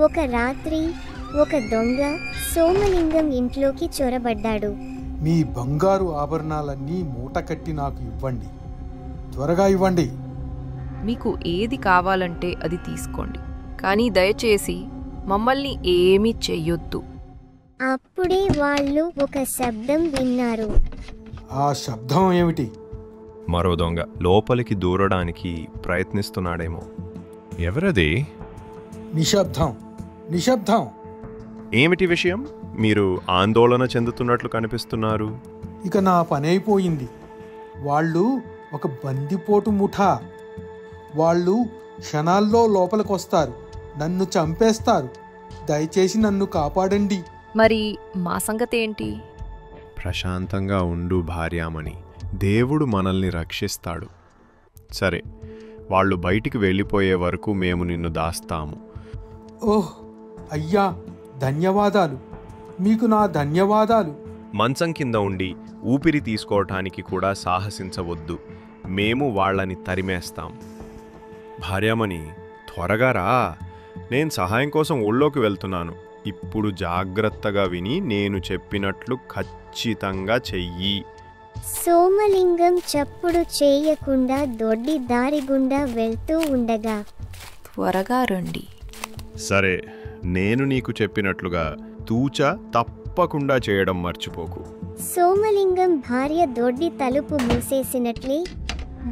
ఒక రాత్రి ఒక దొంగ సోమలింగం ఇంట్లోకి చొరబడ్డాడు. మీ బంగారు ఆభరణాలన్నీ మూట కట్టి నాకు ఇవ్వండి, త్వరగా ఇవ్వండి. మీకు ఏది కావాలంటే అది తీసుకోండి, కానీ దయచేసి మమ్మల్ని ఏమీ చెయ్యొద్దు. అప్పుడే వాళ్ళు ఒక శబ్దం విన్నారు. ఆ శబ్దం ఏమిటి? మరో దొంగ లోపలికి దూరడానికి ప్రయత్నిస్తున్నాడేమో. ఎవరది? నిశ్శబ్దం, నిశ్శబ్దం. ఏమిటి విషయం? మీరు ఆందోళన చెందుతున్నట్లు కనిపిస్తున్నారు. ఇక నా పనైపోయింది. వాళ్ళు ఒక బందిపోటు ముఠా. వాళ్ళు క్షణాల్లో లోపలికొస్తారు, నన్ను చంపేస్తారు. దయచేసి నన్ను కాపాడండి. మరి మా సంగతి ఏంటి? ప్రశాంతంగా ఉండు భార్యామణి, దేవుడు మనల్ని రక్షిస్తాడు. సరే, వాళ్ళు బయటికి వెళ్ళిపోయే వరకు మేము నిన్ను దాస్తాము. ఓహ్ అయ్యా, ధన్యవాదాలు, మీకు నా ధన్యవాదాలు. మంచం కింద ఉండి ఊపిరి తీసుకోవటానికి కూడా సాహసించవద్దు, మేము వాళ్ళని తరిమేస్తాం. భార్యామణి, త్వరగా రా, నేను సహాయం కోసం ఊళ్ళోకి వెళ్తున్నాను. ఇప్పుడు జాగ్రత్తగా విని నేను చెప్పినట్లు ఖచ్చితంగా చెయ్యి. సోమలింగం చప్పుడు చేయకుండా దొడ్డి దారి గుండా వెళ్తూ ఉండగా, త్వరగా రండి. సరే, నేను నీకు చెప్పినట్లుగా తూచా తప్పకుండా చేయడం మర్చిపోకు. సోమలింగం భార్య దొడ్డి తలుపు మూసేసినట్లే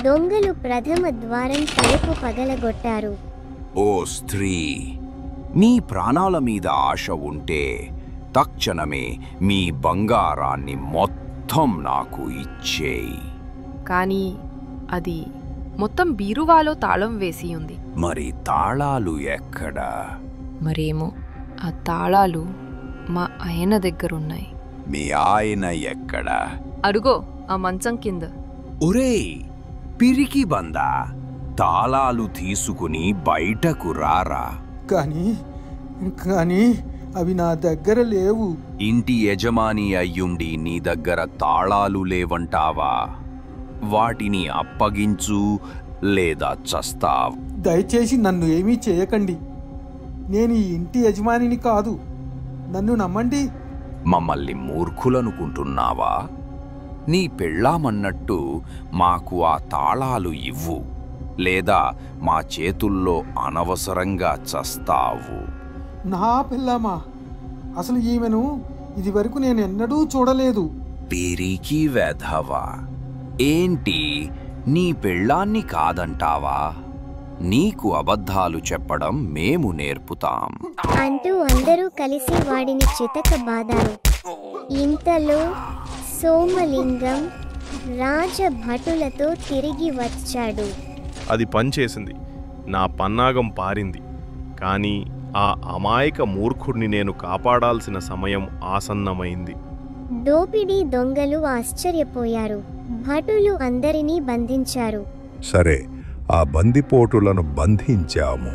దొంగలు ప్రథమ ద్వారం తలుపు పగలగొట్టారు. ఓ స్త్రీ, నీ ప్రాణాల మీద ఆశ ఉంటే తక్షణమే మీ బంగారాన్ని మొత్తం నాకు ఇచ్చేయి. కానీ అది మొత్తం బీరువాలో తాళం వేసి ఉంది. మరి తాళాలు ఎక్కడా? మరేమో, ఆ తాళాలు మా ఆయన దగ్గరున్నాయి. మీ ఆయన ఎక్కడా? అరుగో ఆ మంచం కింద. ఒరేయ్ పిరికి బందా, తాళాలు తీసుకుని బయటకు రారా. కానీ అవి నా దగ్గర లేవు. ఇంటి యజమాని అయ్యుండి నీ దగ్గర తాళాలు లేవంటావా? వాటిని అప్పగించు, లేదా చస్తావ్. దయచేసి నన్ను ఏమీ చేయకండి. నేను ఈ ఇంటి యజమానిని కాదు, నన్ను నమ్మండి. మమ్మల్ని మూర్ఖులనుకుంటున్నావా? నీ పెళ్ళామన్నట్టు మాకు ఆ తాళాలు ఇవ్వు, లేదా మా చేతుల్లో అనవసరంగా చస్తావు. నా పిల్లమా? అసలు ఈమెను ఇదివరకు నేను ఎన్నడూ చూడలేదు. పిరికి వెధవా, ఏంటి నీ పెళ్ళాన్ని కాదంటావా? నీకు అబద్ధాలు చెప్పడం మేము నేర్పుతాం అంటూ అందరూ కలిసి వాడిని చితకబాదారు. ఇంతలో సోమలింగం రాజభటులతో తిరిగి వచ్చాడు. అది పనిచేసింది, నా పన్నాగం పారింది. కానీ ఆ అమాయక మూర్ఖుడిని నేను కాపాడాల్సిన సమయం ఆసన్నమైంది. దోపిడీ దొంగలు ఆశ్చర్యపోయారు. భటులు అందరినీ బంధించారు. సరే, ఆ బందిపోటులను బంధించాము.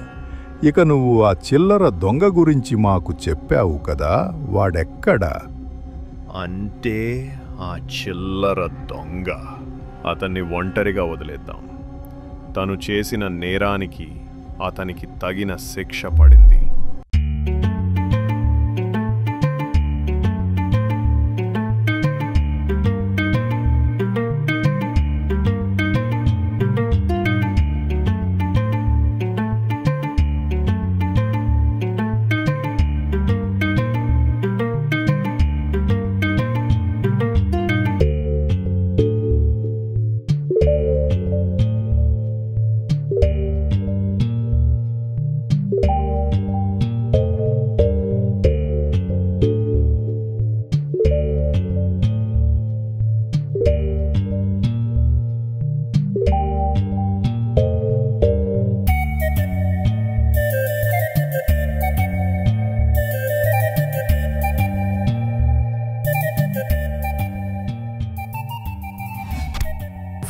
ఇక నువ్వు ఆ చిల్లర దొంగ గురించి మాకు చెప్పావు కదా, వాడెక్కడా? అంటే ఆ చిల్లర దొంగ, అతన్ని ఒంటరిగా వదిలేద్దాం. తను చేసిన నేరానికి అతనికి తగిన శిక్ష పడింది.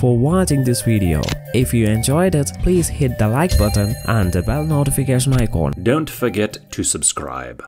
For watching this video. If you enjoyed it, please hit the like button and the bell notification icon. Don't forget to subscribe.